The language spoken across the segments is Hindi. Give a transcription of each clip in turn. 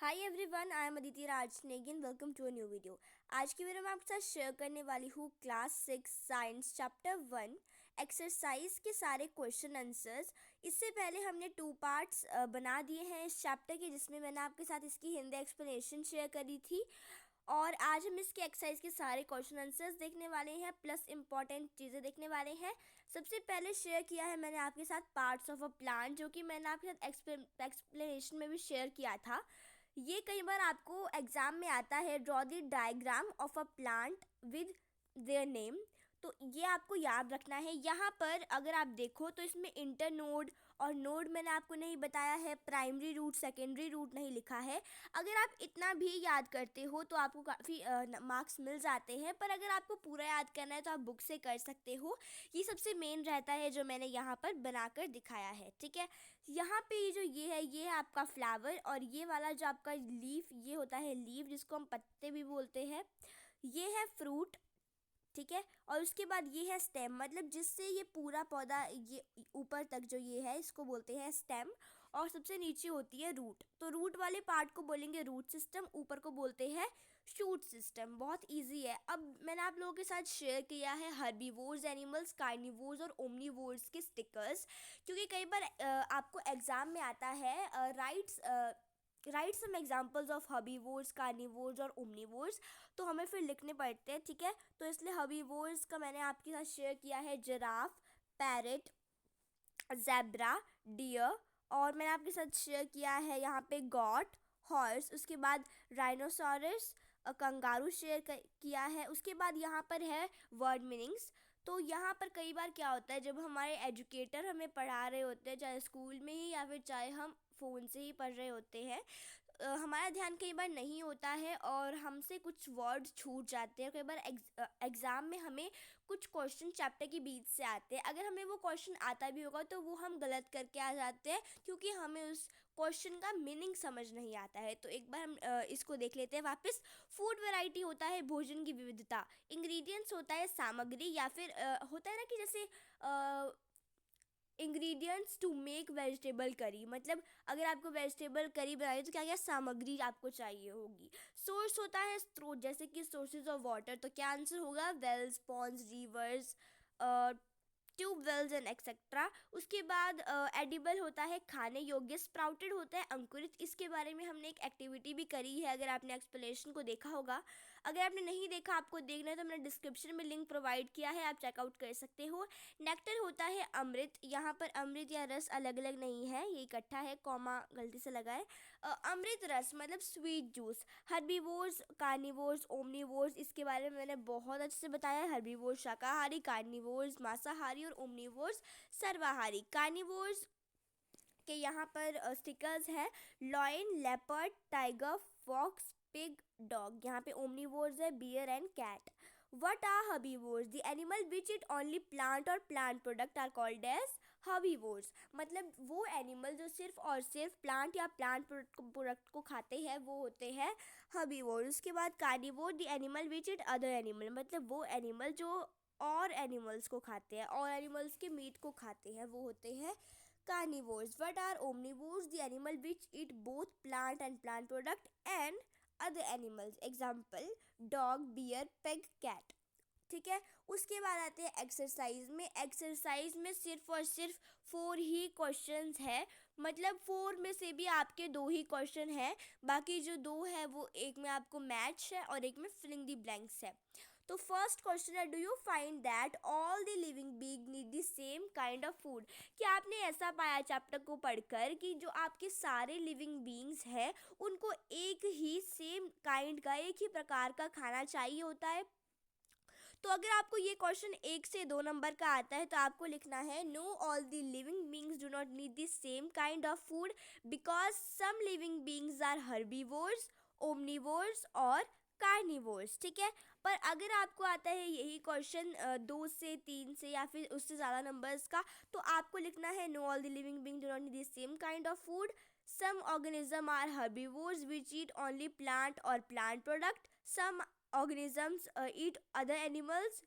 Hi everyone, I am Aditi Raj Negin. Welcome to a new video. आज की वीडियो में आपके साथ शेयर करने वाली हूँ क्लास 6 साइंस चैप्टर 1 एक्सरसाइज के सारे क्वेश्चन आंसर्स। इससे पहले हमने 2 पार्ट्स बना दिए हैं इस चैप्टर के, जिसमें मैंने आपके साथ इसकी हिंदी एक्सप्लेनेशन शेयर करी थी। और आज हम इसके एक्सरसाइज के सारे क्वेश्चन आंसर्स देखने वाले हैं, प्लस इंपॉर्टेंट चीज़ें देखने वाले हैं। सबसे पहले शेयर किया है मैंने आपके साथ पार्ट्स ऑफ अ प्लांट, जो कि मैंने आपके साथ एक्सप्लेनेशन में भी शेयर किया था। ये कई बार आपको एग्जाम में आता है, draw the diagram of a plant with their name. तो ये आपको याद रखना है। यहाँ पर अगर आप देखो तो इसमें इंटर नोड और नोड मैंने आपको नहीं बताया है, प्राइमरी रूट सेकेंडरी रूट नहीं लिखा है। अगर आप इतना भी याद करते हो तो आपको काफ़ी मार्क्स मिल जाते हैं, पर अगर आपको पूरा याद करना है तो आप बुक से कर सकते हो। ये सबसे मेन रहता है जो मैंने यहाँ पर बनाकर दिखाया है, ठीक है। यहाँ पे ये है आपका फ्लावर, और ये वाला जो आपका लीफ, ये होता है लीफ, जिसको हम पत्ते भी बोलते हैं। ये है फ्रूट, ठीक है। और उसके बाद ये है स्टेम, मतलब जिससे ये पूरा पौधा ये ऊपर तक जो ये है इसको बोलते हैं स्टेम। और सबसे नीचे होती है रूट, तो रूट वाले पार्ट को बोलेंगे रूट सिस्टम, ऊपर को बोलते हैं शूट सिस्टम। बहुत इजी है। अब मैंने आप लोगों के साथ शेयर किया है हर्बीवोर्स एनिमल्स, कार्निवोर्स और ओमनीवोर्स के स्टिकर्स, क्योंकि कई बार आपको एग्जाम में आता है right some examples of herbivores, carnivores और ओमनीवोर्स, तो हमें फिर लिखने पड़ते हैं, ठीक है। तो इसलिए हर्बीवोर्स का मैंने आपके साथ शेयर किया है जिराफ, पैरेट, ज़ेब्रा, डियर। और मैंने आपके साथ शेयर किया है यहाँ पे गॉट, हॉर्स, उसके बाद राइनोसॉरस, कंगारू शेयर किया है। उसके बाद यहाँ पर है वर्ड मीनिंग्स। तो यहाँ पर कई बार क्या होता है, जब हमारे एजुकेटर हमें पढ़ा रहे होते हैं, चाहे स्कूल में ही या फिर चाहे हम फ़ोन से ही पढ़ रहे होते हैं, हमारा ध्यान कई बार नहीं होता है और हमसे कुछ वर्ड्स छूट जाते हैं। कई बार एग्ज़ाम में हमें कुछ क्वेश्चन चैप्टर के बीच से आते हैं। अगर हमें वो क्वेश्चन आता भी होगा तो वो हम गलत करके आ जाते हैं, क्योंकि हमें उस क्वेश्चन का मीनिंग समझ नहीं आता है। तो एक बार हम इसको देख लेते हैं वापस। फूड वैरायटी होता है भोजन की विविधता, इंग्रेडिएंट्स होता है सामग्री, या फिर होता है ना कि जैसे ingredients to make vegetable curry, मतलब अगर आपको वेजिटेबल करी बनानी है तो क्या क्या सामग्री आपको चाहिए होगी। सोर्स होता है स्रोत, जैसे कि सोर्सेज ऑफ वाटर, तो क्या आंसर होगा wells, ponds, rivers, tube wells and etcetera. उसके बाद एडिबल होता है खाने योग्य, स्प्राउटेड होता है अंकुरित। इसके बारे में हमने एक एक्टिविटी भी करी है, अगर आपने एक्सप्लेनेशन को देखा होगा। अगर आपने नहीं देखा, आपको देखना है तो मैंने डिस्क्रिप्शन में लिंक प्रोवाइड किया है, आप चेकआउट कर सकते हो। नेक्टर होता है अमृत, यहाँ पर अमृत या रस अलग अलग नहीं है, ये इकट्ठा है, कॉमा गलती से लगा है। अमृत रस मतलब sweet juice. Herbivores, carnivores, omnivores, इसके बारे में मैंने बहुत अच्छे से बताया है। हर्बीवोर्स शाकाहारी, कार्निवोर्स मांसाहारी और ओमनीवोर्स सर्वाहारी। कार्निवोर्स के यहाँ पर स्टिकर्स है lion, leopard, tiger, fox, pig, dog. यहाँ पे ओमनीवोर्स है bear and cat. What are herbivores? The animal which eat only plant or plant product are called as herbivores. मतलब वो एनिमल जो सिर्फ और सिर्फ प्लांट या प्लांट प्रोडक्ट को खाते हैं वो होते हैं herbivores. उसके बाद carnivore, the animal which eat other animal, मतलब वो एनिमल जो और एनिमल्स को खाते हैं और एनिमल्स के मीट को खाते हैं वो होते हैं carnivores. What are omnivores? The animal which eat both plant and plant product and other animals. Example dog, bear, pig, cat. ठीक है। उसके बाद आते हैं एक्सरसाइज में। एक्सरसाइज में सिर्फ और सिर्फ 4 ही क्वेश्चंस है, मतलब 4 में से भी आपके 2 ही क्वेश्चन है, बाकी जो 2 है वो एक में आपको मैच है और एक में फिलिंग द ब्लैंक्स है। तो फर्स्ट क्वेश्चन है, do you find that all the living being need the same kind of food? क्या आपने ऐसा पाया चैप्टर को पढ़कर कि जो आपके सारे लिविंग बीइंग्स हैं उनको एक ही सेम काइंड का, एक ही प्रकार का खाना चाहिए होता है? तो अगर आपको ये क्वेश्चन 1 से 2 नंबर का आता है तो आपको लिखना है no, all the living beings do not need the same kind of food because some living beings are herbivores, omnivores और कार्निवोर्स, ठीक है। पर अगर आपको आता है यही क्वेश्चन 2 से 3 से या फिर उससे ज़्यादा नंबर्स का, तो आपको लिखना है no, all the living being do not need the same kind of food, some organisms are herbivores which eat only plant or plant product, some organisms eat other animals,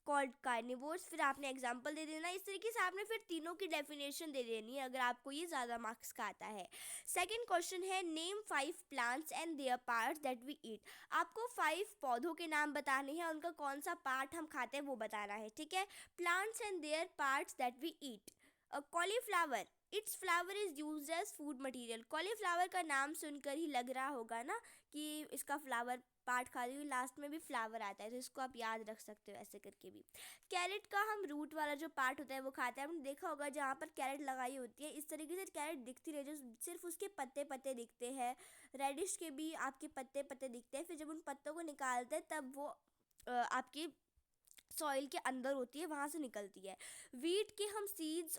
called carnivores, फिर आपने एग्जाम्पल दे देना। इस तरीके से आपने फिर तीनों की डेफिनेशन दे देनी है अगर आपको ये ज़्यादा मार्क्स का आता है। सेकेंड क्वेश्चन है name 5 plants and their parts that we eat. आपको 5 पौधों के नाम बताने हैं, उनका कौन सा पार्ट हम खाते हैं वो बताना है, ठीक है। Plants and their parts that we eat. Cauliflower, its flower is used as food material. Cauliflower का नाम सुनकर ही लग रहा होगा ना कि इसका फ्लावर पार्ट खा रही हूँ, लास्ट में भी फ्लावर आता है, तो इसको आप याद रख सकते हो ऐसे करके भी। कैरेट का हम रूट वाला जो पार्ट होता है वो खाते हैं। आपने देखा होगा जहाँ पर कैरेट लगाई होती है इस तरीके से कैरेट दिखती रहे, जो सिर्फ उसके पत्ते पत्ते दिखते हैं। रेडिश के भी आपके पत्ते पत्ते दिखते हैं, फिर जब उन पत्तों को निकालते हैं तब वो आपकी सॉइल के अंदर होती है, वहाँ से निकलती है। वीट के हम सीड्स,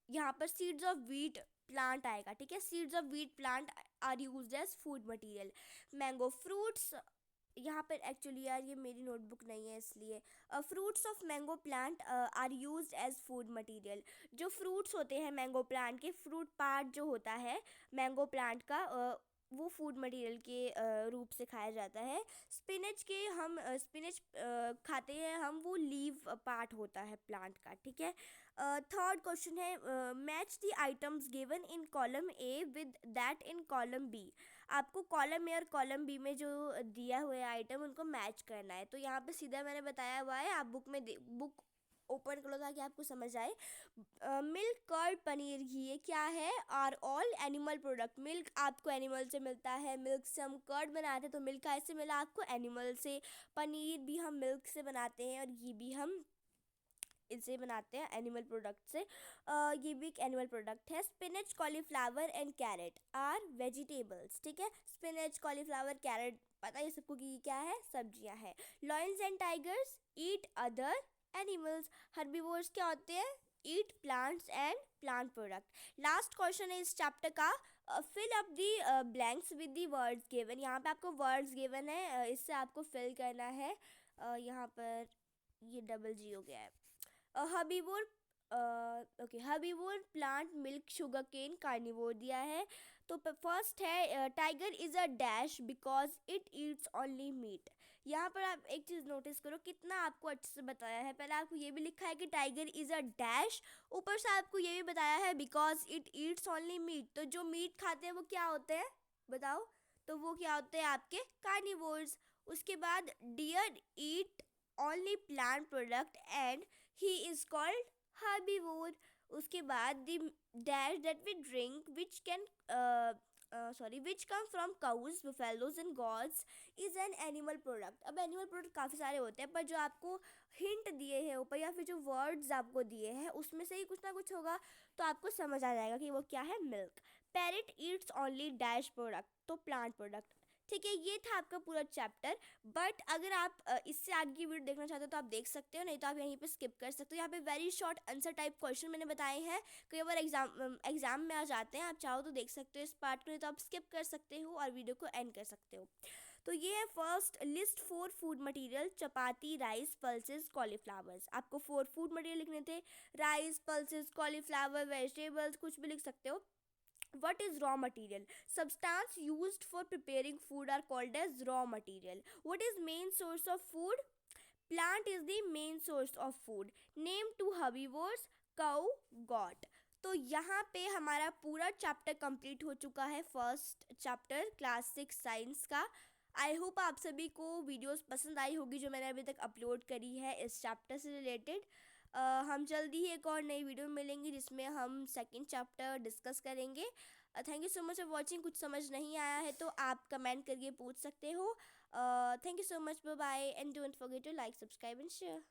यहाँ पर सीड्स ऑफ वीट प्लांट आएगा, ठीक है। Seeds of wheat plant are used as food material. Mango fruits, यहाँ पर एक्चुअली यार ये मेरी नोटबुक नहीं है इसलिए। Fruits of mango plant are used as food material. जो फ्रूट्स होते हैं मैंगो प्लांट के, फ्रूट पार्ट जो होता है मैंगो प्लांट का, वो फूड मटेरियल के रूप से खाया जाता है। स्पिनच के हम स्पिनच खाते हैं हम, वो लीव पार्ट होता है प्लांट का, ठीक है। थर्ड क्वेश्चन है match the items given in column A with that in column B. आपको कॉलम ए और कॉलम बी में जो दिया हुआ है आइटम उनको मैच करना है। तो यहाँ पे सीधा मैंने बताया हुआ है, आप बुक ओपन करो ताकि आपको समझ आए। मिल्क, कर्ड, पनीर, घी, ये क्या है? Are all animal product. Milk आपको एनिमल से मिलता है, मिल्क से हम कर्ड बनाते हैं, तो मिल्क कैसे मिला आपको? एनिमल से। पनीर भी हम मिल्क से बनाते हैं और घी भी हम इसे बनाते हैं एनिमल प्रोडक्ट से। ये भी एक एनिमल प्रोडक्ट है। Spinach, cauliflower and carrot are vegetables, ठीक है। स्पिनच, कॉलीफ्लावर, कैरेट, पता है सबको कि क्या है? सब्जियां हैं। Lions and tigers eat other animals. Herbivores क्या होते हैं? Eat plants and plant product. Last question है इस चैप्टर का, fill up the blanks with the words given. यहाँ पे आपको वर्ड्स गिवन है, इससे आपको फिल करना है। यहाँ पर ये डबल जी हो गया है। Herbivore, okay, herbivore plant, milk, sugar cane, carnivore दिया है। तो फर्स्ट है tiger is a dash because it eats only meat. यहाँ पर आप एक चीज़ नोटिस करो कितना आपको अच्छे से बताया है। पहले आपको ये भी लिखा है कि टाइगर इज़ अ डैश, ऊपर से आपको ये भी बताया है because it eats only meat. तो जो मीट खाते हैं वो क्या होते हैं बताओ? तो वो क्या होते हैं? आपके कार्निवोर्स। उसके बाद deer eat only plant product and he is called herbivore. उसके बाद the dash that we drink which can which come from cows, buffaloes and goats is an animal product. अब एनिमल प्रोडक्ट काफ़ी सारे होते हैं, पर जो आपको हिंट दिए हैं ऊपर या फिर जो वर्ड्स आपको दिए हैं उसमें से ही कुछ ना कुछ होगा, तो आपको समझ आ जाएगा कि वो क्या है। Milk. Parrot Yeats only dash product, तो प्लांट प्रोडक्ट, ठीक है। ये था आपका पूरा चैप्टर। बट अगर आप इससे आगे की वीडियो देखना चाहते हो तो आप देख सकते हो, नहीं तो आप यहीं पे स्किप कर सकते हो। यहाँ पे very short answer type question मैंने बताए हैं, कई बार एग्जाम में आ जाते हैं। आप चाहो तो देख सकते हो इस पार्ट को, नहीं तो आप स्किप कर सकते हो और वीडियो को एंड कर सकते हो। तो ये है फर्स्ट लिस्ट 4 फूड मटेरियल, चपाती, राइस, पल्सेस, कॉलीफ्लावर्स। आपको 4 फूड मटेरियल लिखने थे, राइस, पल्सेस, कॉलीफ्लावर, वेजिटेबल्स, कुछ भी लिख सकते हो। What is raw material? Substance used for preparing food are called as raw material. What is main source of food? Plant is the main source of food. Name 2 herbivores, cow, goat. तो यहाँ पे हमारा पूरा चैप्टर कंप्लीट हो चुका है, फर्स्ट चैप्टर क्लास 6 साइंस का। आई होप आप सभी को वीडियोस पसंद आई होगी जो मैंने अभी तक अपलोड करी है इस चैप्टर से रिलेटेड। हम जल्दी ही एक और नई वीडियो मिलेंगे जिसमें हम सेकंड चैप्टर डिस्कस करेंगे। Thank you so much for watching. कुछ समझ नहीं आया है तो आप कमेंट करके पूछ सकते हो। Thank you so much, bye bye and don't forget to like, subscribe and share.